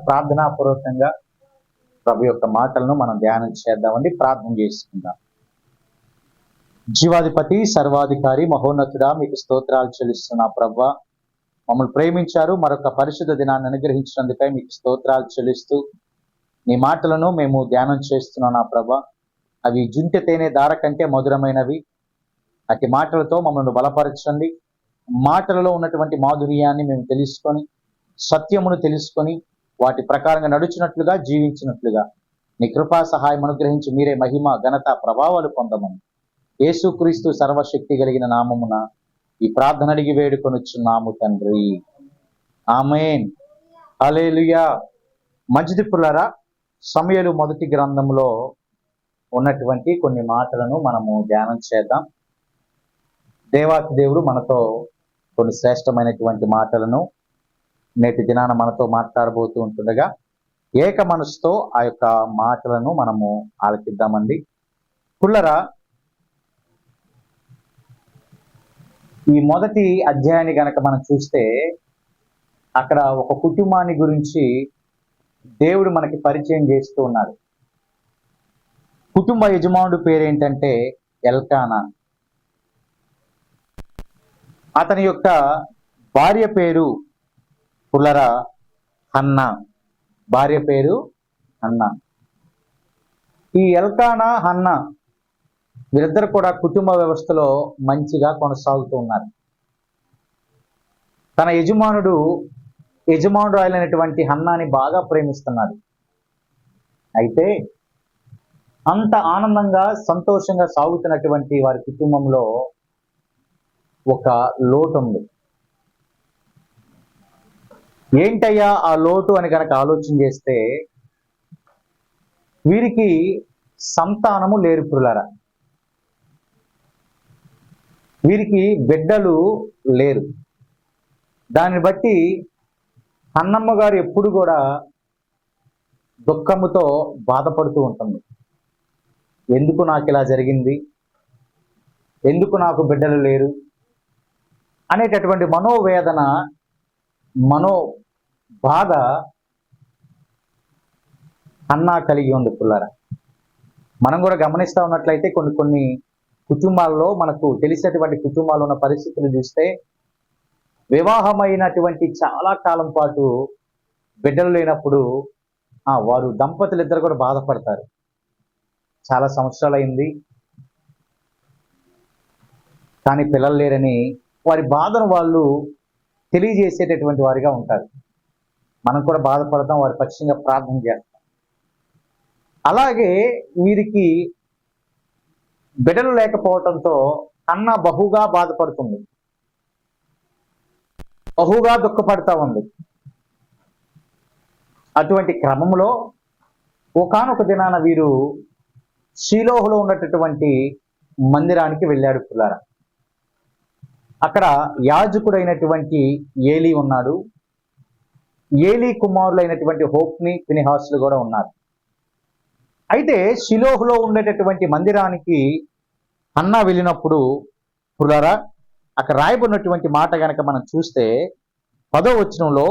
ప్రార్థనాపూర్వకంగా ప్రభు యొక్క మాటలను మనం ధ్యానం చేద్దామండి. ప్రార్థన చేసుకుందాం. జీవాధిపతి, సర్వాధికారి, మహోన్నతుడా, మీకు స్తోత్రాలు చెల్లిస్తున్నా ప్రభువా. మమ్మల్ని ప్రేమించారు, మరొక పరిశుద్ధ దినాన్ని అనుగ్రహించినందుకై మీకు స్తోత్రాలు చెల్లిస్తూ నీ మాటలను మేము ధ్యానం చేస్తున్నాం నా ప్రభా. అవి జుంటె తేనె దార కంటే మధురమైనవి. అట్టి మాటలతో మమ్మల్ని బలపరచండి. మాటలలో ఉన్నటువంటి మాధుర్యాన్ని మేము తెలుసుకొని, సత్యమును తెలుసుకొని, వాటి ప్రకారంగా నడుచున్నట్లుగా, జీవించినట్లుగా నీ కృపా సహాయం అనుగ్రహించి మీరే మహిమ, ఘనత, ప్రభావాలు పొందమని యేసుక్రీస్తు సర్వశక్తి కలిగిన నామమున ఈ ప్రార్థన అడిగి వేడుకొనుచున్నాము తండ్రి. ఆమేన్. హల్లెలూయా. మంచిది పుల్లారా, సమూయేలు మొదటి గ్రంథంలో ఉన్నటువంటి కొన్ని మాటలను మనము ధ్యానం చేద్దాం. దేవాతి దేవుడు మనతో కొన్ని శ్రేష్టమైనటువంటి మాటలను నేటి దినాన మనతో మాట్లాడబోతూ ఉంటుండగా ఏక మనసుతో ఆ యొక్క మాటలను మనము ఆలకిద్దామండి. పుల్లరా, ఈ మొదటి అధ్యాయాన్ని గనక మనం చూస్తే అక్కడ ఒక కుటుంబాన్ని గురించి దేవుడు మనకి పరిచయం చేస్తూ ఉన్నాడు. కుటుంబ యజమానుడు పేరేంటంటే ఎల్కానా. అతని యొక్క భార్య పేరు పుల్లరా హన్నా. భార్య పేరు హన్నా. ఈ ఎల్కానా, హన్నా వీరిద్దరు కూడా కుటుంబ వ్యవస్థలో మంచిగా కొనసాగుతూ ఉన్నారు. తన యజమానుడు అయినటువంటి హన్నాని బాగా ప్రేమిస్తున్నాడు. అయితే అంత ఆనందంగా, సంతోషంగా సాగుతున్నటువంటి వారి కుటుంబంలో ఒక లోటు ఉంది. ఏంటయ్యా ఆ లోటు అని కనుక ఆలోచన చేస్తే వీరికి సంతానము లేరు పుల్లారా. వీరికి బిడ్డలు లేరు. దాన్ని బట్టి అన్నమ్మ గారు ఎప్పుడు కూడా దుఃఖముతో బాధపడుతూ ఉంటుంది. ఎందుకు నాకు ఇలా జరిగింది, ఎందుకు నాకు బిడ్డలు లేరు అనేటటువంటి మనోవేదన, బాధ అన్నా కలిగి ఉంది పుల్లారా. మనం కూడా గమనిస్తూ ఉన్నట్లయితే కొన్ని కుటుంబాల్లో, మనకు తెలిసినటువంటి కుటుంబాల్లో ఉన్న పరిస్థితులు చూస్తే వివాహమైనటువంటి చాలా కాలం పాటు బిడ్డలు లేనప్పుడు వారు దంపతులు ఇద్దరు కూడా బాధపడతారు. చాలా సంవత్సరాలు అయింది కానీ పిల్లలు లేరని వారి బాధను వాళ్ళు తెలియజేసేటటువంటి వారిగా ఉంటారు. మనం కూడా బాధపడతాం, వారి పక్షంగా ప్రార్థన చేస్తాం. అలాగే వీరికి బిడ్డలు లేకపోవడంతో అన్న బహుగా బాధపడుతుంది, బహుగా దుఃఖపడతా ఉంది. అటువంటి క్రమంలో ఒకానొక దినాన వీరు షీలోహులో ఉన్నటువంటి మందిరానికి వెళ్ళాడు పుల్లారా. అక్కడ యాజకుడైనటువంటి ఏలీ ఉన్నాడు. ఏలీ కుమారులైనటువంటి హోప్ని, ఫినెహాసులు కూడా ఉన్నారు. అయితే షిలోహులో ఉండేటటువంటి మందిరానికి హన్నా వెళ్ళినప్పుడు పుల్లారా, అక్కడ రాయబడినటువంటి మాట గనక మనం చూస్తే 10వ వచనంలో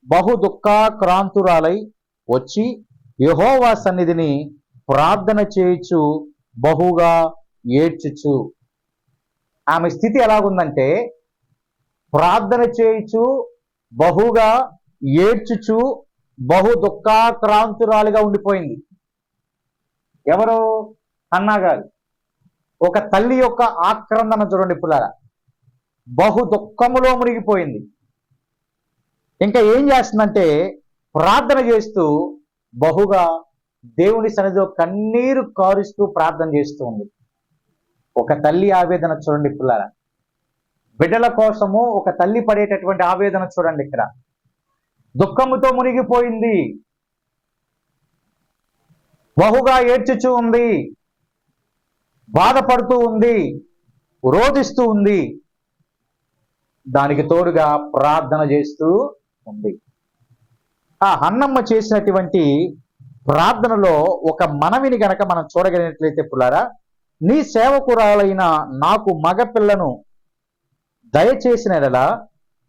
బహు దుఃఖాక్రాంతురాలై వచ్చి యెహోవా సన్నిధిని ప్రార్థన చేయుచు బహుగా ఏడ్చుచు. ఆమె స్థితి ఎలాగుందంటే ప్రార్థన చేయుచు బహుగా ఏడ్చుచు బహు దుఃఖాక్రాంతురాలుగా ఉండిపోయింది. ఎవరు? హన్నా గారు. ఒక తల్లి యొక్క ఆక్రందన చూడండి పుల్లారా. బహు దుఃఖములో మునిగిపోయింది. ఇంకా ఏం చేస్తుందంటే ప్రార్థన చేస్తూ బహుగా దేవుని సన్నిధిలో కన్నీరు కారుస్తూ ప్రార్థన చేస్తూ ఉంది. ఒక తల్లి ఆవేదన చూడండి పుల్లారా. బిడ్డల కోసము ఒక తల్లి పడేటటువంటి ఆవేదన చూడండి. ఇక్కడ దుఃఖముతో మునిగిపోయింది, బహుగా ఏడ్చుచూ ఉంది, బాధపడుతూ ఉంది, రోధిస్తూ ఉంది, దానికి తోడుగా ప్రార్థన చేస్తూ ఉంది. ఆ హన్నమ్మ చేసినటువంటి ప్రార్థనలో ఒక మనవిని గనక మనం చూడగలిగినట్లయితే పుల్లారా, నీ సేవకురాలైన నాకు మగపిల్లను దయచేసిన ఎడల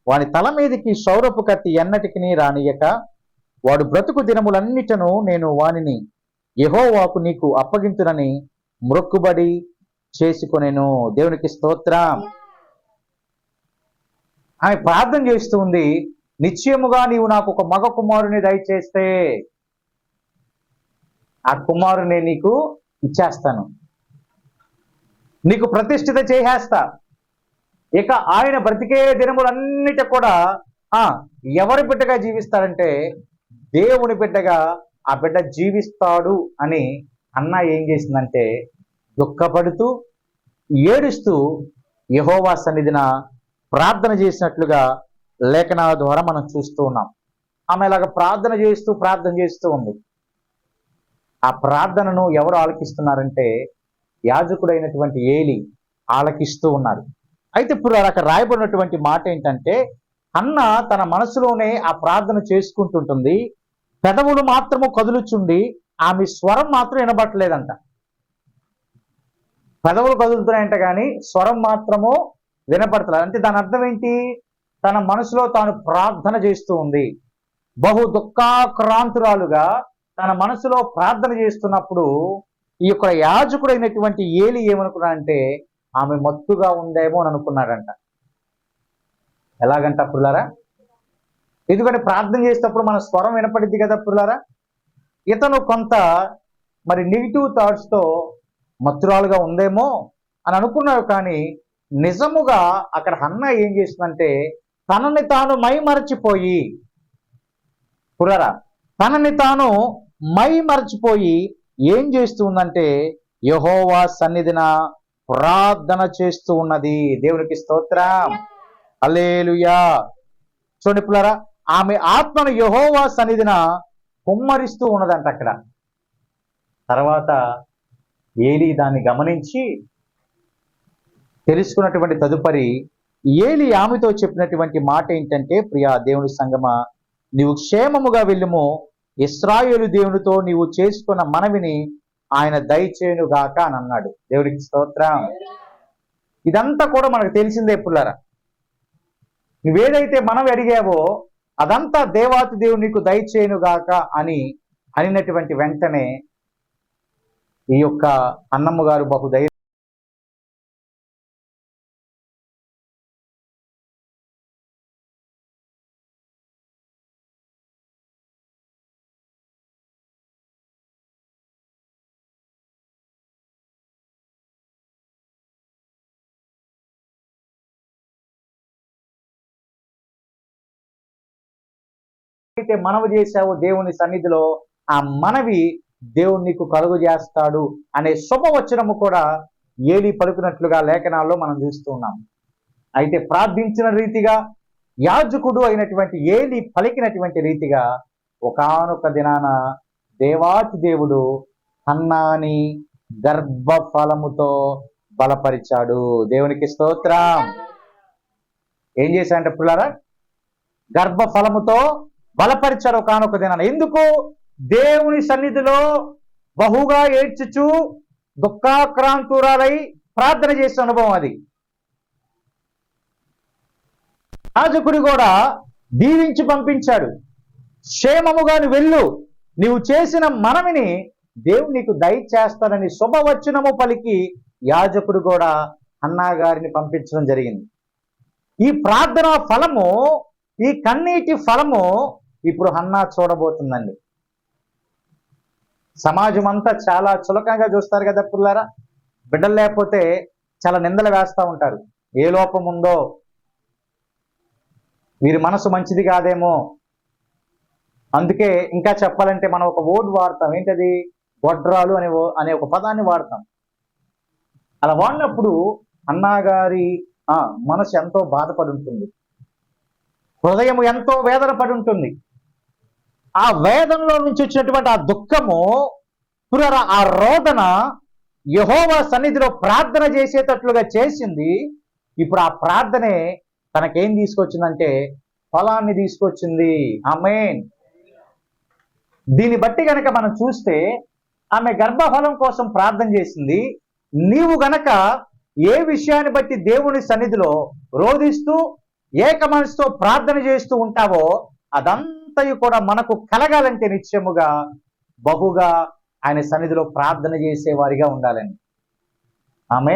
వాని తల మీదకి శౌరపు కత్తి ఎన్నటికి రానియక వాడు బ్రతుకు దినములన్నిటను నేను వానిని యెహోవాకు నీకు అప్పగింతునని మ్రొక్కుబడి చేసుకొనెను. దేవునికి స్తోత్రం. ఆమె ప్రార్థన చేస్తూ ఉంది, నిశ్చయముగా నీవు నాకు ఒక మగ కుమారుని దయచేస్తే ఆ కుమారుని నీకు ఇచ్చేస్తాను, నీకు ప్రతిష్ఠిత చేసేస్తా. ఇక ఆయన బ్రతికే దినములన్నిట కూడా ఎవరి బిడ్డగా జీవిస్తాడంటే దేవుని బిడ్డగా ఆ బిడ్డ జీవిస్తాడు అని అన్న ఏం చేసిందంటే దుఃఖపడుతూ ఏడుస్తూ యెహోవా సన్నిధిన ప్రార్థన చేసినట్లుగా లేఖనాల ద్వారా మనం చూస్తూ ఉన్నాం. ఆమె ఇలాగ ప్రార్థన చేస్తూ ఉంది. ఆ ప్రార్థనను ఎవరు ఆలకిస్తున్నారంటే యాజకుడైనటువంటి ఏలి ఆలకిస్తూ ఉన్నారు. అయితే ఇప్పుడు అక్కడ రాయబడినటువంటి మాట ఏంటంటే హన్న తన మనసులోనే ఆ ప్రార్థన చేసుకుంటుంటుంది. పెదవులు మాత్రము కదులుచుండి ఆమె స్వరం మాత్రం వినబట్టలేదంట. పెదవులు కదులుతున్నాయంట కానీ స్వరం మాత్రము వినపడతలేదు. అంటే దాని అర్థం ఏంటి? తన మనసులో తాను ప్రార్థన చేస్తూ ఉంది. బహు దుఃఖాక్రాంతురాలుగా తన మనసులో ప్రార్థన చేస్తున్నప్పుడు ఈ యొక్క యాజకుడైనటువంటి ఏలి ఏమనుకున్నాడంటే ఆమె మత్తుగా ఉందేమో అని అనుకున్నాడంట. ఎలాగంట పుల్లారా? ఎందుకంటే ప్రార్థన చేసేటప్పుడు మన స్వరం వినపడిద్ది కదా పుల్లారా. ఇతను కొంత మరి నెగిటివ్ థాట్స్తో మత్తురాలుగా ఉందేమో అని అనుకున్నాడు. కానీ నిజముగా అక్కడ హన్న ఏం చేస్తుందంటే తనని తాను మైమరచిపోయి పుల్లారా, తనని తాను మైమరచిపోయి ఏం చేస్తుందంటే యెహోవా సన్నిధిన ప్రార్థన చేస్తూ ఉన్నది. దేవునికి స్తోత్రం, హల్లెలూయా. చూడండి పుల్లారా, ఆమె ఆత్మను యెహోవా సన్నిధిన కుమ్మరిస్తూ ఉన్నదంట. అక్కడ తర్వాత ఏలి దాన్ని గమనించి తెలుసుకున్నటువంటి తదుపరి ఏలి ఆమెతో చెప్పినటువంటి మాట ఏంటంటే, ప్రియా దేవుని సంగమా, నీవు క్షేమముగా వెళ్ళుము, ఇశ్రాయేలు దేవునితో నీవు చేసుకున్న మనవిని ఆయన దయచేయునుగాక అని అన్నాడు. దేవుడికి స్తోత్రం. ఇదంతా కూడా మనకు తెలిసిందే పుల్లారా. నువ్వేదైతే మనవి అడిగావో అదంతా దేవాతి దేవుడు నీకు దయచేయునుగాక అని అనినటువంటి వెంటనే ఈ యొక్క అన్నమ్మ గారు బహుధైర్యం అయితే మనవి చేశావో దేవుని సన్నిధిలో ఆ మనవి దేవుడు నీకు కలుగు చేస్తాడు అనే శుభవచనము కూడా ఏలి పలుకున్నట్లుగా లేఖనాల్లో మనం చూస్తూ ఉన్నాం. అయితే ప్రార్థించిన రీతిగా యాజకుడు అయినటువంటి ఏలి పలికినటువంటి రీతిగా ఒకానొక దినాన దేవాతి దేవుడు హన్నాని గర్భఫలముతో బలపరిచాడు. దేవునికి స్తోత్రం. ఏం చేశాడంటే పుల్లారా, గర్భఫలముతో బలపరిచారు ఒకానొక దినాన. ఎందుకు? దేవుని సన్నిధిలో బహుగా ఏడ్చుచు దుఃఖాక్రాంతురాలై ప్రార్థన చేసే అనుభవం అది. యాజకుడు కూడా దీవించి పంపించాడు. క్షేమముగా నువ్వు వెళ్ళు, నీవు చేసిన మనవిని దేవుడు నీకు దయచేస్తాడని శుభవచనము పలికి యాజకుడు కూడా హన్నా గారిని పంపించడం జరిగింది. ఈ ప్రార్థన ఫలము, ఈ కన్నీటి ఫలము ఇప్పుడు హన్నా చూడబోతుందండి. సమాజం అంతా చాలా చులకంగా చూస్తారు కదా పుల్లారా. బిడ్డలు లేకపోతే చాలా నిందలు వేస్తూ ఉంటారు. ఏ లోపం ఉందో, వీరి మనసు మంచిది కాదేమో. అందుకే ఇంకా చెప్పాలంటే మనం ఒక వర్డ్ వాడతాం, ఏంటది? గొడ్రాలు అనే ఒక పదాన్ని వాడతాం. అలా వాడినప్పుడు అన్నగారి మనసు ఎంతో బాధపడి ఉంటుంది, హృదయం ఎంతో వేదన పడి ఉంటుంది. ఆ వేదనలో నుంచి వచ్చినటువంటి ఆ దుఃఖము, ఆ రోదన యెహోవా సన్నిధిలో ప్రార్థన చేసేటట్లుగా చేసింది. ఇప్పుడు ఆ ప్రార్థనే తనకేం తీసుకొచ్చిందంటే ఫలాన్ని తీసుకొచ్చింది. ఆమేన్. దీన్ని బట్టి గనక మనం చూస్తే ఆమె గర్భఫలం కోసం ప్రార్థన చేసింది. నీవు గనక ఏ విషయాన్ని బట్టి దేవుని సన్నిధిలో రోధిస్తూ ఏక మనసుతో ప్రార్థన చేస్తూ ఉంటావో అదంతా అంతయు కూడా మనకు కలగాలంటే నిత్యముగా బహుగా ఆయన సన్నిధిలో ప్రార్థన చేసేవారిగా ఉండాలని. ఆమె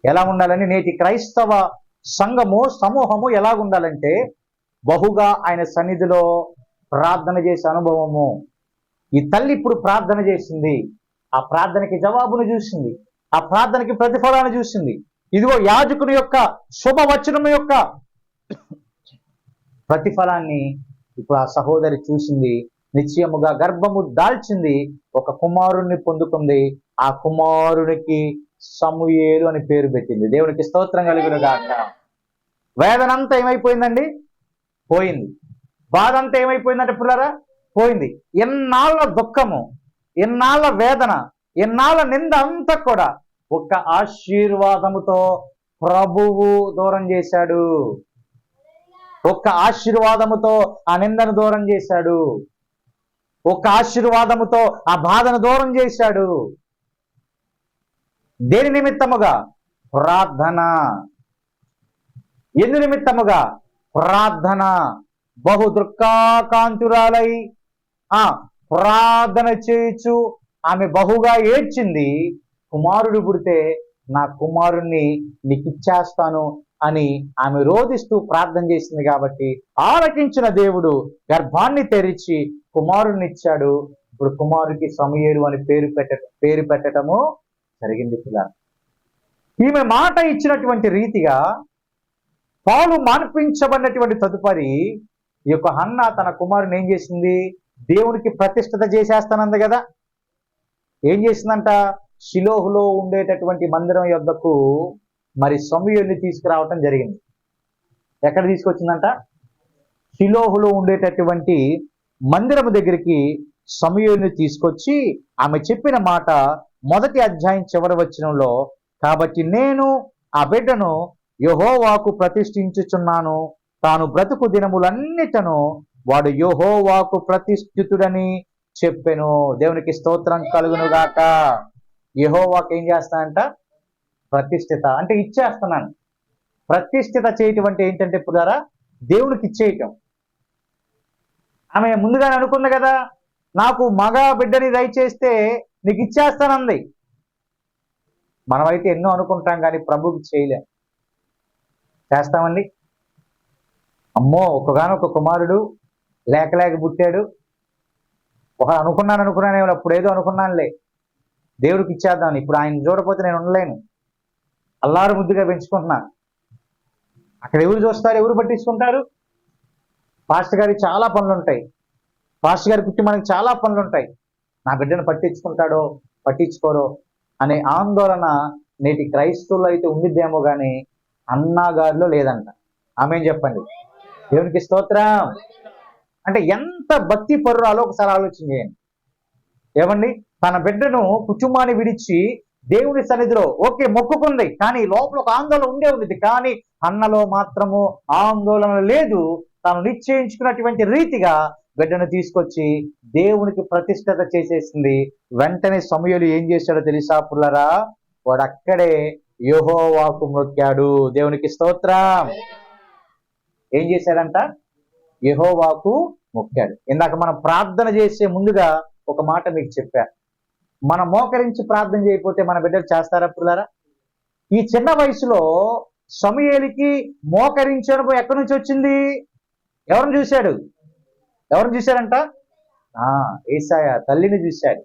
ఎలా ఉండాలని? నేటి క్రైస్తవ సంఘము సమూహము ఎలా ఉండాలంటే బహుగా ఆయన సన్నిధిలో ప్రార్థన చేసే అనుభవము. ఈ తల్లి ఇప్పుడు ప్రార్థన చేసింది, ఆ ప్రార్థనకి జవాబును చూసింది, ఆ ప్రార్థనకి ప్రతిఫలాన్ని చూసింది. ఇదిగో యాజకుని యొక్క శుభవచనము యొక్క ప్రతిఫలాన్ని ఇప్పుడు ఆ సహోదరి చూసింది. నిశ్చయముగా గర్భము దాల్చింది, ఒక కుమారుణ్ణి పొందుకుంది. ఆ కుమారునికి సమూయేలు అని పేరు పెట్టింది. దేవునికి స్తోత్రం కలుగును గాక. వేదన అంతా ఏమైపోయిందండి? పోయింది. బాధ అంతా ఏమైపోయిందంటే పిల్లరా? పోయింది. ఎన్నాళ్ళ దుఃఖము, ఎన్నాళ్ళ వేదన, ఎన్నాళ్ళ నింద అంతా కూడా ఒక్క ఆశీర్వాదముతో ప్రభువు దూరం చేశాడు. ఒక్క ఆశీర్వాదముతో ఆ నిందను దూరం చేశాడు. ఒక్క ఆశీర్వాదముతో ఆ బాధను దూరం చేశాడు. దేని నిమిత్తముగా? ప్రార్థన. ఎందు నిమిత్తముగా? ప్రార్థన. బహు దుఃఖాకాంతురాలై ప్రార్థన చేయొచ్చు ఆమె బహుగా ఏడ్చింది. కుమారుడు పుడితే నా కుమారుణ్ణి నీకు ఇచ్చేస్తాను అని ఆమె రోధిస్తూ ప్రార్థన చేసింది. కాబట్టి ఆలకించిన దేవుడు గర్భాన్ని తెరిచి కుమారుణ్ణి ఇచ్చాడు. ఇప్పుడు కుమారుడికి సమూయేలు అని పేరు పెట్టడము జరిగింది. పిల్ల ఈమె మాట ఇచ్చినటువంటి రీతిగా పాలు మాన్పించబడినటువంటి తదుపరి ఈ యొక్క హన్న తన కుమారుని ఏం చేసింది? దేవునికి ప్రతిష్ఠిత చేసేస్తానంది కదా. ఏం చేసిందంట? షిలోహులో ఉండేటటువంటి మందిరం యొద్దకు మరి సమూయేలుని తీసుకురావటం జరిగింది. ఎక్కడ తీసుకొచ్చిందంట? షిలోహులో ఉండేటటువంటి మందిరము దగ్గరికి సమూయేలుని తీసుకొచ్చి ఆమె చెప్పిన మాట 1వ అధ్యాయం చివరి వచనంలో, కాబట్టి నేను ఆ బిడ్డను యెహోవాకు ప్రతిష్ఠించుచున్నాను, తాను బ్రతుకు దినములన్నిటను వాడు యెహోవాకు ప్రతిష్ఠితుడని చెప్పెను. దేవునికి స్తోత్రం కలుగును గాక. యెహోవాకు ఏం చేస్తానంట? ప్రతిష్ఠిత అంటే ఇచ్చేస్తున్నాను. ప్రతిష్ఠిత చేయటం అంటే ఏంటంటే పురారా దేవునికి ఇచ్చేయటం. ఆమె ముందుగానే అనుకుంది కదా, నాకు మగ బిడ్డని దయచేస్తే నీకు ఇచ్చేస్తానంది. మనమైతే ఎన్నో అనుకుంటాం కానీ ప్రభుకి చేయలేం. చేస్తామండి? అమ్మో ఒక్కగానొక్క కుమారుడు లేక పుట్టాడు, ఒక అనుకున్నాను అప్పుడు ఏదో అనుకున్నానులే, దేవుడికి ఇచ్చేద్దాను, ఇప్పుడు ఆయన చూడకపోతే నేను ఉండలేను, అల్లారు ముద్దుగా పెంచుకుంటున్నాను. అక్కడ ఎవరు చూస్తారు? ఎవరు పట్టించుకుంటారు? పాస్టర్ గారికి చాలా పనులు ఉంటాయి, పాస్టర్ గారి పుట్టి మనకి చాలా పనులు ఉంటాయి. నా బిడ్డను పట్టించుకుంటాడో పట్టించుకోరో అనే ఆందోళన నేటి క్రైస్తవుల్లో అయితే ఉండిద్దేమో కానీ అన్నాగారిలో లేదంట. ఆమేన్ చెప్పండి. దేవునికి స్తోత్రం. అంటే ఎంత భక్తి పరురాలో ఒకసారి ఆలోచన చేయండి. ఏమండి? తన బిడ్డను కుటుంబాన్ని విడిచి దేవుని సన్నిధిలో ఓకే మొక్కుకుంది, కానీ లోపల ఒక ఆందోళన ఉండే ఉంది. కానీ అన్నలో మాత్రము ఆందోళన లేదు. తాను నిశ్చయించుకున్నటువంటి రీతిగా బిడ్డను తీసుకొచ్చి దేవునికి ప్రతిష్ఠత చేసేసింది. వెంటనే సమూయేలు ఏం చేశాడో తెలుసా పుల్లరా? వాడు అక్కడే యెహోవాకు మొక్కాడు. దేవునికి స్తోత్రం. ఏం చేశాడంట? యెహోవాకు మొక్కాడు. ఇందాక మనం ప్రార్థన చేసే ముందుగా ఒక మాట మీకు చెప్పా. మనం మోకరించి ప్రార్థన చేయకపోతే మన బిడ్డలు చేస్తారా పుల్లారా? ఈ చిన్న వయసులో సమూయేలుకి మోకరించే అనుభవం ఎక్కడి నుంచి వచ్చింది? ఎవరిని చూశాడు? ఎవరిని చూశాడంట? యేసాయా తల్లిని చూశాడు.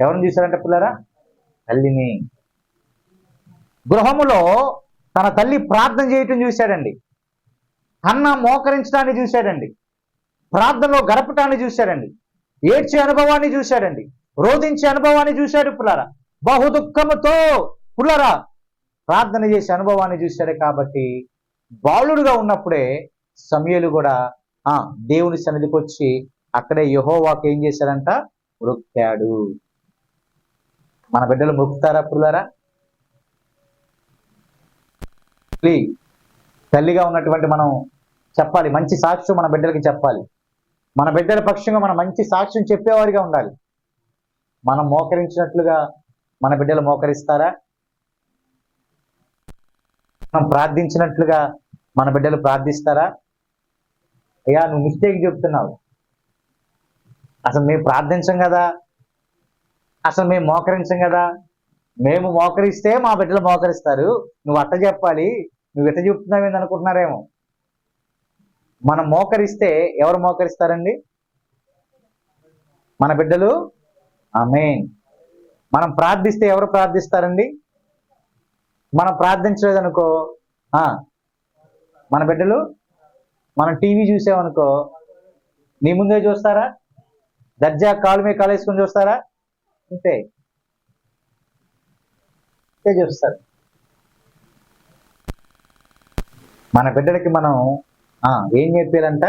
ఎవరిని చూశాడంట పుల్లారా? తల్లిని. గృహములో తన తల్లి ప్రార్థన చేయటం చూశాడండి. అన్న మోకరించడాన్ని చూశాడండి. ప్రార్థనలో గడపటాన్ని చూశాడండి. ఏడ్చే అనుభవాన్ని చూశాడండి. రోధించే అనుభవాన్ని చూశాడు పుల్లారా. బహు దుఃఖముతో పుల్లారా ప్రార్థన చేసే అనుభవాన్ని చూశాడు. కాబట్టి బాలుడుగా ఉన్నప్పుడే సమూయేలు కూడా దేవుని సన్నిధికి వచ్చి అక్కడే యెహోవాకు ఏం చేశాడంట? మొక్కాడు. మన బిడ్డలు మొక్కుతారా పుల్లారా? తల్లిగా ఉన్నటువంటి మనం చెప్పాలి, మంచి సాక్ష్యం మన బిడ్డలకి చెప్పాలి. మన బిడ్డల పక్షంగా మనం మంచి సాక్ష్యం చెప్పేవారిగా ఉండాలి. మనం మోకరించినట్లుగా మన బిడ్డలు మోకరిస్తారా? మనం ప్రార్థించినట్లుగా మన బిడ్డలు ప్రార్థిస్తారా? అయ్యా నువ్వు మిస్టేక్ చెప్తున్నావు, అసలు మేము ప్రార్థించం కదా, అసలు మేము మోకరించం కదా, మేము మోకరిస్తే మా బిడ్డలు మోకరిస్తారు, నువ్వు అట్ట చెప్పాలి, నువ్వు ఎట్ట చెప్తున్నావేంది అనుకుంటున్నారేమో. మనం మోకరిస్తే ఎవరు మోకరిస్తారండి? మన బిడ్డలు. ఆమేన్. మనం ప్రార్థిస్తే ఎవరు ప్రార్థిస్తారండి? మనం ప్రార్థించలేదనుకో మన బిడ్డలు. మనం టీవీ చూసామనుకో నీ ముందే చూస్తారా? దర్జా కాలు మీద కాలేసుకొని చూస్తారా? అంతే చూస్తారు. మన బిడ్డలకి మనం ఏం నేర్పించాలంట?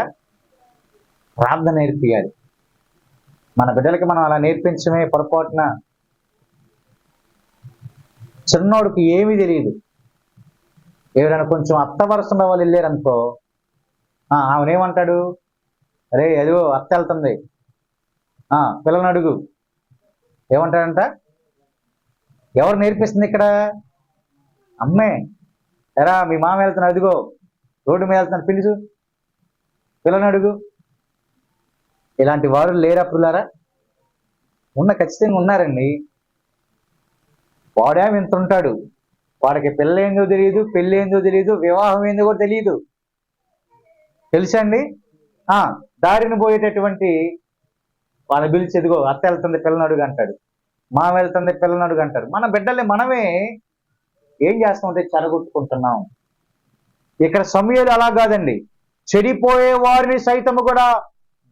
ప్రార్థన నేర్పియాలి. మన బిడ్డలకి మనం అలా నేర్పించమే పొరపాటున చిన్నోడికి ఏమీ తెలియదు, ఎవరైనా కొంచెం అత్త వరుస వాళ్ళు వెళ్ళారనుకో ఆమెనేమంటాడు? అరే అదిగో అత్త వెళ్తుంది, పిల్లలను అడుగు. ఏమంటాడంట? ఎవరు నేర్పిస్తుంది ఇక్కడ? అమ్మే. ఎరా మీ మామ వెళ్తున్నాడు, అదిగో రోడ్డు మీద వెళ్తున్నాడు, పిలుచు, పిల్లని అడుగు. ఇలాంటి వారు లేరా పిల్లారా? ఖచ్చితంగా ఉన్నారండి. వాడేమి ఇంత ఉంటాడు, వాడికి పిల్ల ఏందో తెలియదు, పెళ్ళి ఏందో తెలియదు, వివాహం ఏందో కూడా తెలియదు. తెలుసండి? దారిని పోయేటటువంటి వాళ్ళని పిలిచి ఎదుగో అత్త వెళ్తుంది పిల్లని అడుగు అంటాడు, మామ వెళ్తుంది పిల్లని అడుగు అంటాడు. మన బిడ్డల్ని మనమే ఏం చేస్తామంటే చెడగొట్టుకుంటున్నాం. ఇక్కడ సమూయేలు అలా కాదండి, చెడిపోయే వారిని సైతము కూడా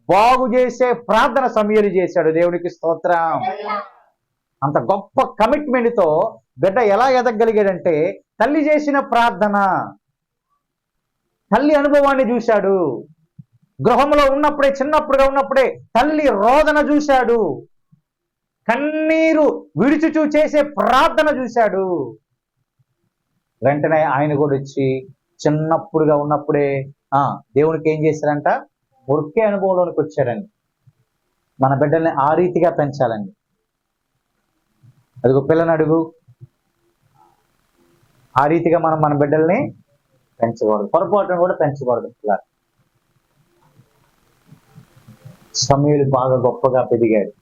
బాగు చేసే ప్రార్థన సమూయేలు చేశాడు. దేవునికి స్తోత్రం. అంత గొప్ప కమిట్మెంట్తో బిడ్డ ఎలా ఎదగలిగాడంటే తల్లి చేసిన ప్రార్థన, తల్లి అనుభవాన్ని చూశాడు. గృహంలో ఉన్నప్పుడే, చిన్నప్పుడుగా ఉన్నప్పుడే తల్లి రోదన చూశాడు, కన్నీరు విడుచుచూ చేసే ప్రార్థన చూశాడు. వెంటనే ఆయన కూడా వచ్చి చిన్నప్పుడుగా ఉన్నప్పుడే దేవునికి ఏం చేశారంట? మొక్కే అనుభవంలోనికి వచ్చాడండి. మన బిడ్డల్ని ఆ రీతిగా పెంచాలండి. అదిగో పిల్లని అడుగు, ఆ రీతిగా మనం మన బిడ్డల్ని పెంచకూడదు, పొరపాటును కూడా పెంచకూడదు. సమూయేలు బాగా గొప్పగా పెరిగాడు.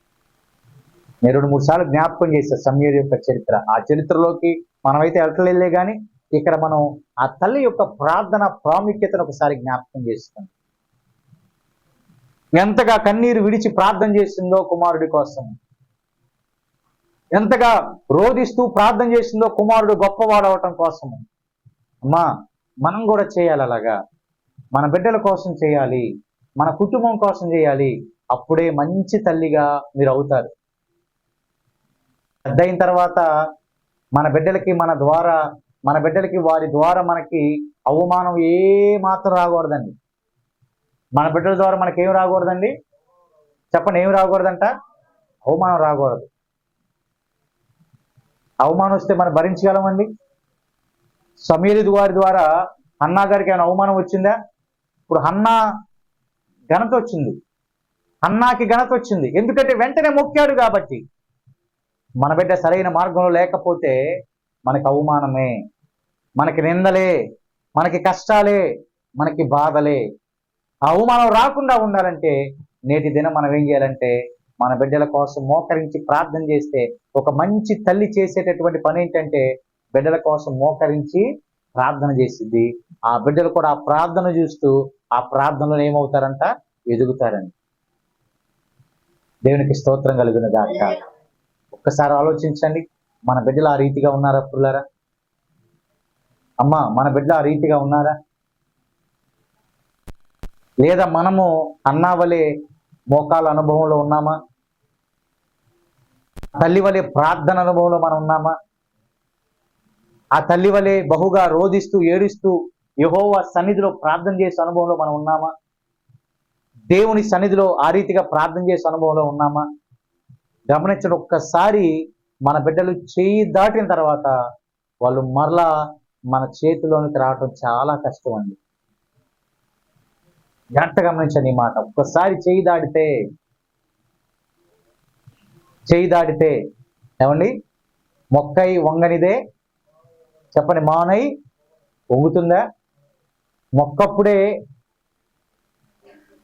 నేను 2-3 సార్లు జ్ఞాపకం చేశాను సమూయేలు యొక్క చరిత్ర. ఆ చరిత్రలోకి మనమైతే వెళ్ళలే కానీ ఇక్కడ మనం ఆ తల్లి యొక్క ప్రార్థన ప్రాముఖ్యతను ఒకసారి జ్ఞాపకం చేస్తాం. ఎంతగా కన్నీరు విడిచి ప్రార్థన చేసిందో కుమారుడి కోసం, ఎంతగా రోధిస్తూ ప్రార్థన చేసిందో కుమారుడు గొప్పవాడవటం కోసము. అమ్మా మనం కూడా చేయాలి అలాగా. మన బిడ్డల కోసం చేయాలి, మన కుటుంబం కోసం చేయాలి. అప్పుడే మంచి తల్లిగా మీరు అవుతారు. పెద్ద అయిన తర్వాత మన బిడ్డలకి వారి ద్వారా మనకి అవమానం ఏ మాత్రం రాకూడదండి. మన బిడ్డల ద్వారా మనకేం రాకూడదండి? చెప్పండి, ఏమి రాకూడదంట? అవమానం రాకూడదు. అవమానం వస్తే మనం భరించగలమండి? సమూయేలు వారి ద్వారా హన్నా గారికి ఏమైనా అవమానం వచ్చిందా? ఇప్పుడు హన్నా ఘనత వచ్చింది, హన్నాకి ఘనత వచ్చింది. ఎందుకంటే వెంటనే మొక్కాడు కాబట్టి. మన బిడ్డ సరైన మార్గంలో లేకపోతే మనకి అవమానమే, మనకి నిందలే, మనకి కష్టాలే, మనకి బాధలే. ఆ అవమానం రాకుండా ఉండాలంటే నేటి దినం మనం ఏం చేయాలంటే మన బిడ్డల కోసం మోకరించి ప్రార్థన చేస్తే, ఒక మంచి తల్లి చేసేటటువంటి పని ఏంటంటే బిడ్డల కోసం మోకరించి ప్రార్థన చేసిద్ది. ఆ బిడ్డలు కూడా ఆ ప్రార్థన చూస్తూ ఆ ప్రార్థనలో ఏమవుతారంట? ఎదుగుతారండి. దేవునికి స్తోత్రం కలుగును గాక. ఒక్కసారి ఆలోచించండి, మన బిడ్డలు ఆ రీతిగా ఉన్నారా పుల్లారా? అమ్మా మన బిడ్డలు ఆ రీతిగా ఉన్నారా? లేదా మనము అన్నావలే మోకాల అనుభవంలో ఉన్నామా? తల్లి వలె ప్రార్థన అనుభవంలో మనం ఉన్నామా? ఆ తల్లి వలె బహుగా రోధిస్తూ ఏడుస్తూ యెహోవా సన్నిధిలో ప్రార్థన చేసే అనుభవంలో మనం ఉన్నామా? దేవుని సన్నిధిలో ఆ రీతిగా ప్రార్థన చేసే అనుభవంలో ఉన్నామా? గమనించండి. ఒక్కసారి మన బిడ్డలు చేయి దాటిన తర్వాత వాళ్ళు మరలా మన చేతిలోనికి రావటం చాలా కష్టం అండి. జాగ్రత్త గమనించండి ఈ మాట. ఒక్కసారి చేయి దాటితే ఏమండి? మొక్కై వంగనిదే చెప్పండి, మానై వంగుతుందా? మొక్కప్పుడే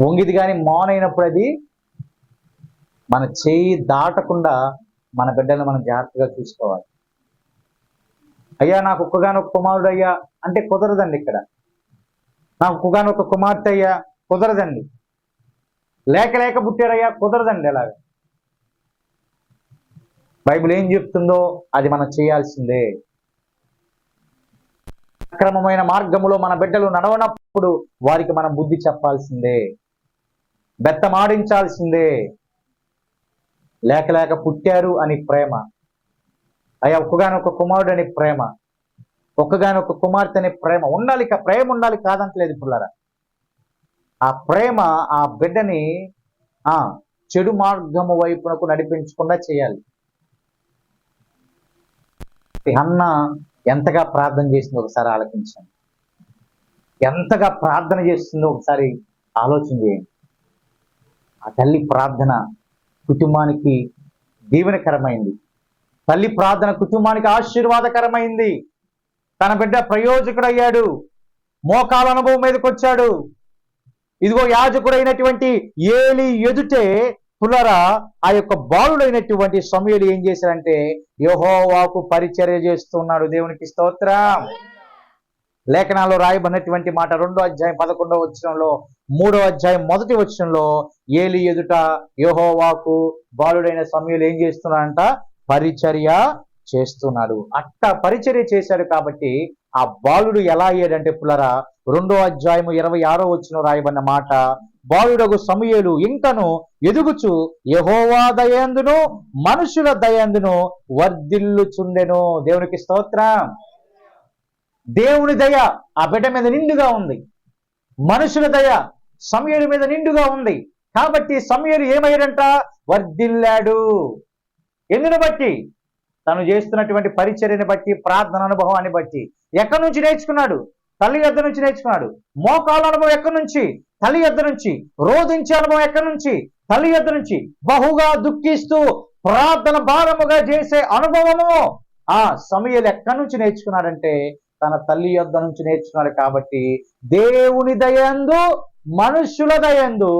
వంగిది కానీ మౌనైనప్పుడు అది మన చేయి దాటకుండా మన బిడ్డలను మనం జాగ్రత్తగా చూసుకోవాలి. అయ్యా నాకు ఒక్కగానొక్క కుమారుడు అయ్యా అంటే కుదరదండి. ఇక్కడ నాకు ఒక్కగానొక్క కుమార్తె అయ్యా కుదరదండి. లేక లేక పుట్టారయ్యా కుదరదండి. అలాగా బైబిల్ ఏం చెప్తుందో అది మనం చేయాల్సిందే. అక్రమమైన మార్గములో మన బిడ్డలు నడవనప్పుడు వారికి మనం బుద్ధి చెప్పాల్సిందే, బెత్తమాడించాల్సిందే. లేక లేక పుట్టారు అని ప్రేమ, అయ్యా ఒక్కగానొక్క కుమారుడు అని ప్రేమ, ఒక్కగానొక్క కుమార్తె అనే ప్రేమ ఉండాలి. ఇక ప్రేమ ఉండాలి కాదంటలేదు పుల్లారా. ఆ ప్రేమ ఆ బిడ్డని చెడు మార్గము వైపునకు నడిపించకుండా చేయాలి. హన్న ఎంతగా ప్రార్థన చేసిందో ఒకసారి ఆలోచించండి. ఎంతగా ప్రార్థన చేస్తుందో ఒకసారి ఆలోచన చేయండి. ఆ తల్లి ప్రార్థన కుటుంబానికి దీవెనకరమైంది. తల్లి ప్రార్థన కుటుంబానికి ఆశీర్వాదకరమైంది. తన బిడ్డ ప్రయోజకుడయ్యాడు, మోకాల అనుభవం మీదకి వచ్చాడు. ఇదిగో యాజకుడైనటువంటి ఏలి ఎదుటే పుల్లరా ఆ యొక్క బాలుడైనటువంటి సమూయేలు ఏం చేశాడంటే యెహోవాకు పరిచర్య చేస్తున్నాడు. దేవునికి స్తోత్రం. లేఖనాల్లో రాయబడినటువంటి మాట 2వ అధ్యాయం 11వ వచనంలో, 3వ అధ్యాయం 1వ వచనంలో ఏలి ఎదుట యెహోవాకు బాలుడైన సమూయేలు ఏం చేస్తున్నాడంట? పరిచర్య చేస్తున్నాడు. అట్ట పరిచర్య చేశాడు కాబట్టి ఆ బాలుడు ఎలా అయ్యాడంటే పుల్లరా 2వ అధ్యాయం 26వ వచనం రాయబడిన మాట, బాలుడగు సమూయేలు ఇంకను ఎదుగుచు యెహోవా దయందును మనుషుల దయందును వర్ధిల్లుచుండెను. దేవునికి స్తోత్రం. దేవుని దయ ఆ బిడ్డ మీద నిండుగా ఉంది. మనుషుల దయ సమూయేలు మీద నిండుగా ఉంది. కాబట్టి సమూయేలు ఏమయ్యాడంట? వర్ధిల్లాడు. ఎందును బట్టి? తను చేస్తున్నటువంటి పరిచర్యని బట్టి, ప్రార్థన అనుభవాన్ని బట్టి. ఎక్కడి నుంచి నేర్చుకున్నాడు? తల్లి యొద్ద నుంచి నేర్చుకున్నాడు. మోకాల అనుభవం ఎక్కడి నుంచి? తల్లి యొద్ద నుంచి. రోధించే అనుభవం ఎక్కడి నుంచి? తల్లి యొద్ద నుంచి. బహుగా దుఃఖిస్తూ ప్రార్థన భారముగా చేసే అనుభవము ఆ సమూయేలు ఎక్కడి నుంచి నేర్చుకున్నాడంటే తన తల్లి యొద్ద నుంచి నేర్చుకున్నాడు. కాబట్టి దేవుని దయందు మనుషుల దయందు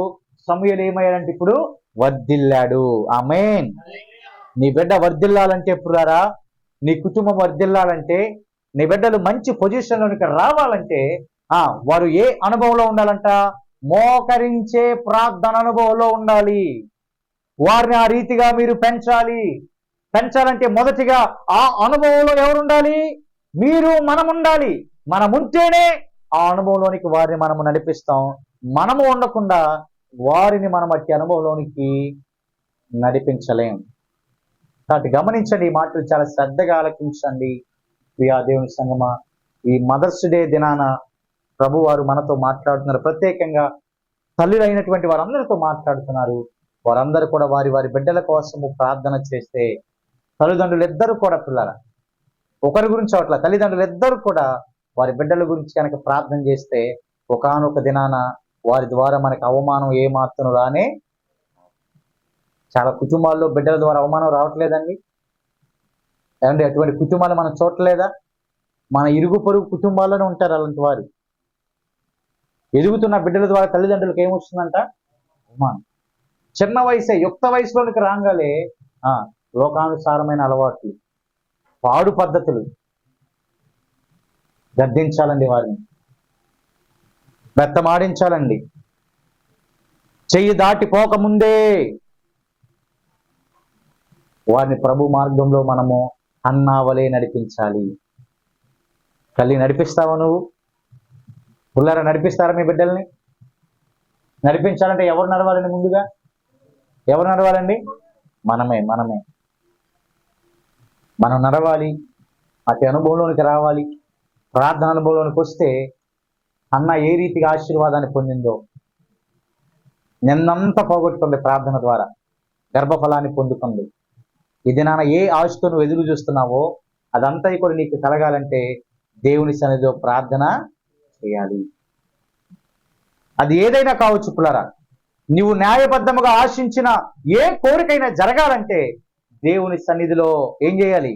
సమూయేలు ఏమయ్యాడంటే ఇప్పుడు వర్ధిల్లాడు. ఆమేన్. నీ బిడ్డ వర్ధిల్లాలంటే పుల్లారా, నీ కుటుంబం వర్ధిల్లాలంటే, నీ బిడ్డలు మంచి పొజిషన్లోనికి రావాలంటే వారు ఏ అనుభవంలో ఉండాలంట? మోకరించే ప్రార్థన అనుభవంలో ఉండాలి. వారిని ఆ రీతిగా మీరు పెంచాలి. పెంచాలంటే మొదటిగా ఆ అనుభవంలో ఎవరు ఉండాలి? మీరు, మనం ఉండాలి. మనం ఉంటేనే ఆ అనుభవంలోనికి వారిని మనము నడిపిస్తాం. మనము ఉండకుండా వారిని మనం అట్టి అనుభవంలోనికి నడిపించలేం. కాబట్టి గమనించండి, ఈ మాటలు చాలా శ్రద్ధగా ఆలకించండి. ప్రియా దేవుని సంగమా, ఈ మదర్స్ డే దినాన ప్రభు వారు మనతో మాట్లాడుతున్నారు. ప్రత్యేకంగా తల్లులైనటువంటి వారందరితో మాట్లాడుతున్నారు. వారందరూ కూడా వారి వారి బిడ్డల కోసము ప్రార్థన చేస్తే, తల్లిదండ్రులు ఇద్దరు కూడా పిల్లల ఒకరి గురించి అవట్ల, తల్లిదండ్రులు ఇద్దరు కూడా వారి బిడ్డల గురించి కనుక ప్రార్థన చేస్తే ఒకానొక దినాన వారి ద్వారా మనకి అవమానం ఏమాత్రం రానే. చాలా కుటుంబాల్లో బిడ్డల ద్వారా అవమానం రావట్లేదండి. ఏమంటే అటువంటి కుటుంబాలు మనం చూడలేదా? మన ఇరుగు పొరుగు కుటుంబాల్లోనే ఉంటారు అలాంటి వారు. ఎదుగుతున్న బిడ్డల ద్వారా తల్లిదండ్రులకు ఏమొస్తుందంట? అవమానం. చిన్న వయసే, యుక్త వయసులోనికి రాగాలే లోకానుసారమైన అలవాట్లు, పాడు పద్ధతులు. గద్దించాలండి, వారిని బెత్తమాడించాలండి. చెయ్యి దాటిపోకముందే వారిని ప్రభు మార్గంలో మనము అన్నావలే నడిపించాలి. తల్లి నడిపిస్తావా నువ్వు? పుల్లారా నడిపిస్తారా మీ బిడ్డల్ని? నడిపించాలంటే ఎవరు నడవాలండి? ముందుగా ఎవరు నడవాలండి? మనమే. మనం నడవాలి. అతి అనుభవంలోనికి రావాలి. ప్రార్థన అనుభవంలోనికి వస్తే అన్న ఏ రీతిగా ఆశీర్వాదాన్ని పొందిందో నిన్నంతా పోగొట్టుకుంది. ప్రార్థన ద్వారా గర్భఫలాన్ని పొందుకుంది. ఇది నాన్న ఏ ఆశతో నువ్వు ఎదురు చూస్తున్నావో అదంతా కూడా నీకు కలగాలంటే దేవుని సన్నిధిలో ప్రార్థన చేయాలి. అది ఏదైనా కావచ్చు పుల్లరా. నువ్వు న్యాయబద్ధముగా ఆశించిన ఏ కోరికైనా జరగాలంటే దేవుని సన్నిధిలో ఏం చేయాలి?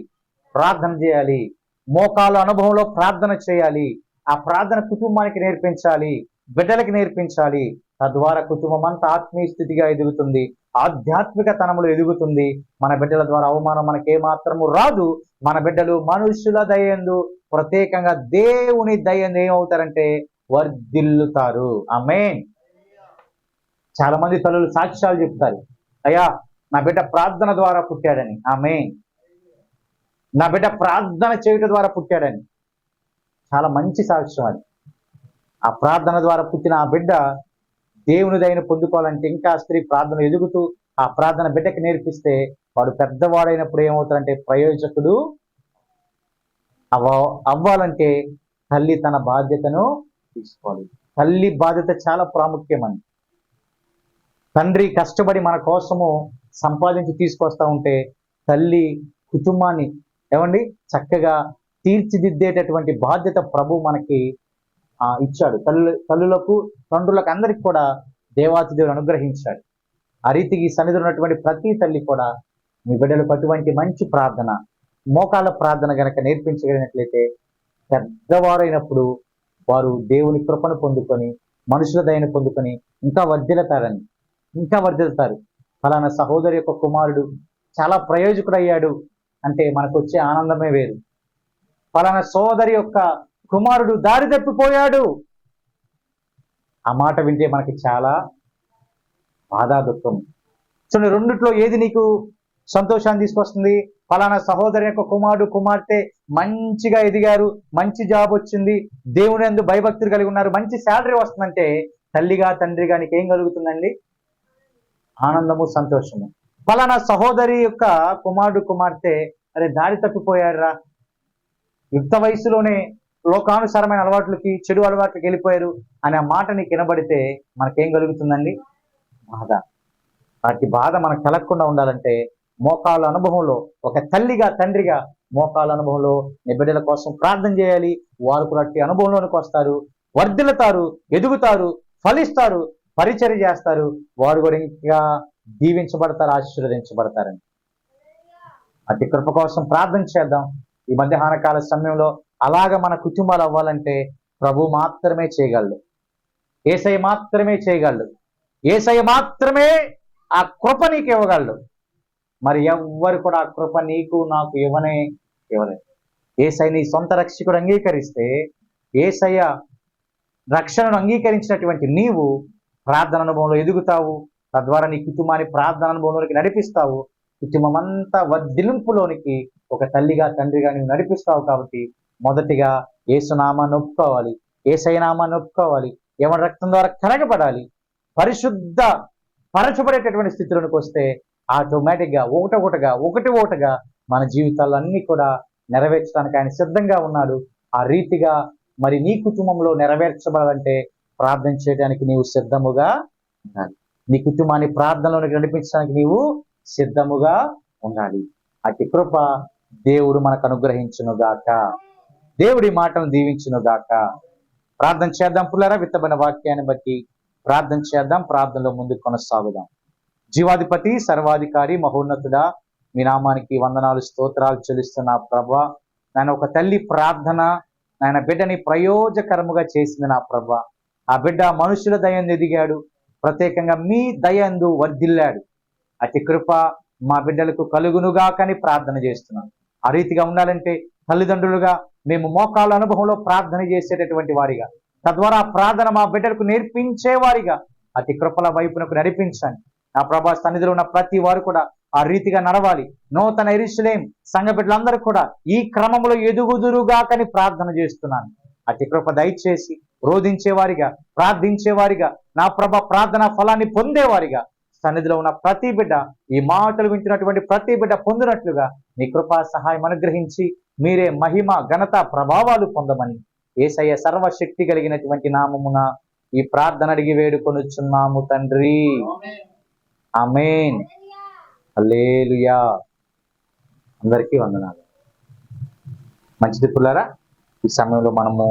ప్రార్థన చేయాలి. మోకాల అనుభవంలో ప్రార్థన చేయాలి. ఆ ప్రార్థన కుటుంబానికి నేర్పించాలి. బిడ్డలకి నేర్పించాలి. తద్వారా కుటుంబం అంతా ఆత్మీయ స్థితిగా ఎదుగుతుంది, ఆధ్యాత్మిక తనములు ఎదుగుతుంది. మన బిడ్డల ద్వారా అవమానం మనకి ఏమాత్రము రాదు. మన బిడ్డలు మనుషుల దయందు, ప్రత్యేకంగా దేవుని దయందు ఏమవుతారంటే వర్ధిల్లుతారు. ఆమేన్. చాలా మంది తల్లులు సాక్ష్యాలు చెప్తారు, అయ్యా నా బిడ్డ ప్రార్థన ద్వారా పుట్టాడని. ఆమేన్. నా బిడ్డ ప్రార్థన చేయటం ద్వారా పుట్టాడని. చాలా మంచి సాక్ష్యం అది. ఆ ప్రార్థన ద్వారా పుట్టిన ఆ బిడ్డ దేవుని దయను పొందుకోవాలంటే ఇంకా స్త్రీ ప్రార్థన ఎదుగుతూ ఆ ప్రార్థన బిడ్డకి నేర్పిస్తే వాడు పెద్దవాడైనప్పుడు ఏమవుతారంటే ప్రయోజకుడు అవ్వాలంటే తల్లి తన బాధ్యతను తీసుకోవాలి. తల్లి బాధ్యత చాలా ప్రాముఖ్యమని. తండ్రి కష్టపడి మన కోసము సంపాదించి తీసుకొస్తా ఉంటే తల్లి కుటుంబాన్ని ఏమండి చక్కగా తీర్చిదిద్దేటటువంటి బాధ్యత ప్రభు మనకి ఇచ్చాడు. తల్లులకు తండ్రులకు అందరికి కూడా దేవాతి దేవుడు అనుగ్రహించాడు. ఆ రీతికి సన్నిధిలో ఉన్నటువంటి ప్రతి తల్లి కూడా మీ బిడ్డలకు అటువంటి మంచి ప్రార్థన, మోకాళ్ళ ప్రార్థన గనక నేర్పించగలిగినట్లయితే పెద్దవారైనప్పుడు వారు దేవుని కృపను పొందుకొని మనుషుల దయను పొందుకొని ఇంకా వర్ధిల్లుతారు. ఫలానా సహోదరి యొక్క కుమారుడు చాలా ప్రయోజకుడయ్యాడు అంటే మనకు వచ్చే ఆనందమే వేరు. ఫలానా సోదరి యొక్క కుమారుడు దారి తప్పిపోయాడు, ఆ మాట వింటే మనకి చాలా బాధా దుఃఖం. సో రెండిట్లో ఏది నీకు సంతోషాన్ని తీసుకొస్తుంది? ఫలానా సహోదరి యొక్క కుమారుడు కుమార్తె మంచిగా ఎదిగారు, మంచి జాబ్ వచ్చింది, దేవుని యందు భయభక్తులు కలిగి ఉన్నారు, మంచి శాలరీ వస్తుందంటే తల్లిగా తండ్రిగా నీకేం కలుగుతుందండి? ఆనందము, సంతోషము. ఫలానా సహోదరి యొక్క కుమారుడు కుమార్తె అరే దారి తప్పిపోయారా, యుక్త వయసులోనే లోకానుసారమైన అలవాట్లకి చెడు అలవాట్లకి వెళ్ళిపోయారు అనే మాట నీకు వినబడితే మనకేం కలుగుతుందండి? బాధ. వాటి బాధ మనకు కలగకుండా ఉండాలంటే మోకాళ్ళ అనుభవంలో ఒక తల్లిగా తండ్రిగా మోకాళ్ళ అనుభవంలో నీ బిడ్డల కోసం ప్రార్థన చేయాలి. వారు కూడా అట్టి అనుభవంలోనికి వస్తారు, వర్ధిల్లుతారు, ఎదుగుతారు, ఫలిస్తారు, పరిచర్య చేస్తారు. వారు కూడా ఇంకా దీవించబడతారు, ఆశీర్వదించబడతారని. అట్టి కృప కోసం ప్రార్థన చేద్దాం. ఈ మధ్యాహ్న కాల సమయంలో అలాగ మన కుటుంబాలు అవ్వాలంటే ప్రభు మాత్రమే చేయగలడు, యేసయ్య మాత్రమే చేయగలడు, యేసయ్య మాత్రమే ఆ కృప నీకు ఇవ్వగలడు. మరి ఎవ్వరు కూడా ఆ కృప నీకు నాకు ఇవ్వలేదు. యేసయ్య నీ సొంత రక్షకుడు అంగీకరిస్తే, యేసయ్య రక్షణను అంగీకరించినటువంటి నీవు ప్రార్థన అనుభవంలో ఎదుగుతావు. తద్వారా నీ కుటుంబాన్ని ప్రార్థన అనుభవంలోనికి నడిపిస్తావు. కుటుంబం అంతా వర్ధిలింపులోనికి ఒక తల్లిగా తండ్రిగా నువ్వు నడిపిస్తావు. కాబట్టి మొదటిగా యేసునామాన్ని ఒప్పుకోవాలి, యేసయ్య నామాన్ని ఒప్పుకోవాలి, ఎవరి రక్తం ద్వారా కడగబడాలి, పరిశుద్ధ పరచబడేటటువంటి స్థితిలోనికి వస్తే ఆటోమేటిక్గా ఒకటి మన జీవితాల్లో అన్ని కూడా నెరవేర్చడానికి ఆయన సిద్ధంగా ఉన్నాడు. ఆ రీతిగా మరి నీ కుటుంబంలో నెరవేర్చబడాలంటే ప్రార్థన చేయడానికి నీవు సిద్ధముగా ఉండాలి. నీ కుటుంబాన్ని ప్రార్థనలోనికి నడిపించడానికి నీవు సిద్ధముగా ఉండాలి. అతి కృప దేవుడు మనకు అనుగ్రహించును గాక. దేవుడి మాటను దీవించును గాక. ప్రార్థన చేద్దాం పుల్లారా. విత్తబడిన వాక్యాన్ని బట్టి ప్రార్థన చేద్దాం. ప్రార్థనలో ముందుకు కొనసాగుదాం. జీవాధిపతి, సర్వాధికారి, మహోన్నతుడా, మీ నామానికి వందనాలు, స్తోత్రాలు చెల్లిస్తున్నా ప్రభా. నేను ఒక తల్లి ప్రార్థన నాయన బిడ్డని ప్రయోజకరముగా చేసింది నా ప్రభా. ఆ బిడ్డ మనుషుల దయందు ఎదిగాడు, ప్రత్యేకంగా మీ దయందు వర్ధిల్లాడు. అతి కృప మా బిడ్డలకు కలుగునుగా కానీ ప్రార్థన చేస్తున్నాం. ఆ రీతిగా ఉండాలంటే తల్లిదండ్రులుగా మేము మోకాళ్ళ అనుభవంలో ప్రార్థన చేసేటటువంటి వారిగా, తద్వారా ప్రార్థన మా బిడ్డలకు నేర్పించేవారిగా అతి కృపల వైపునకు నడిపించండి. నా ప్రభా సన్నిధిలో ఉన్న ప్రతి వారు కూడా ఆ రీతిగా నడవాలి. నూతన యెరూషలేం సంఘ బిడ్డలందరూ కూడా ఈ క్రమంలో ఎదుగుదురుగా కానీ ప్రార్థన చేస్తున్నాను. అతి కృప దయచేసి రోధించేవారిగా, ప్రార్థించేవారిగా, నా ప్రభ ప్రార్థన ఫలాన్ని పొందేవారిగా సన్నిధిలో ఉన్న ప్రతి బిడ్డ, ఈ మాటలు వింటున్నటువంటి ప్రతి బిడ్డ పొందినట్లుగా నీ కృపా సహాయం అనుగ్రహించి మీరే మహిమ, ఘనత, ప్రభావాలు పొందమని యేసయ్య సర్వశక్తి కలిగినటువంటి నామమున ఈ ప్రార్థన అడిగి వేడుకొనుచున్నాము తండ్రి. ఆమేన్. హల్లెలూయా. అందరికీ వందనాలు. మంచిది పుల్లారా. ఈ సమయంలో మనము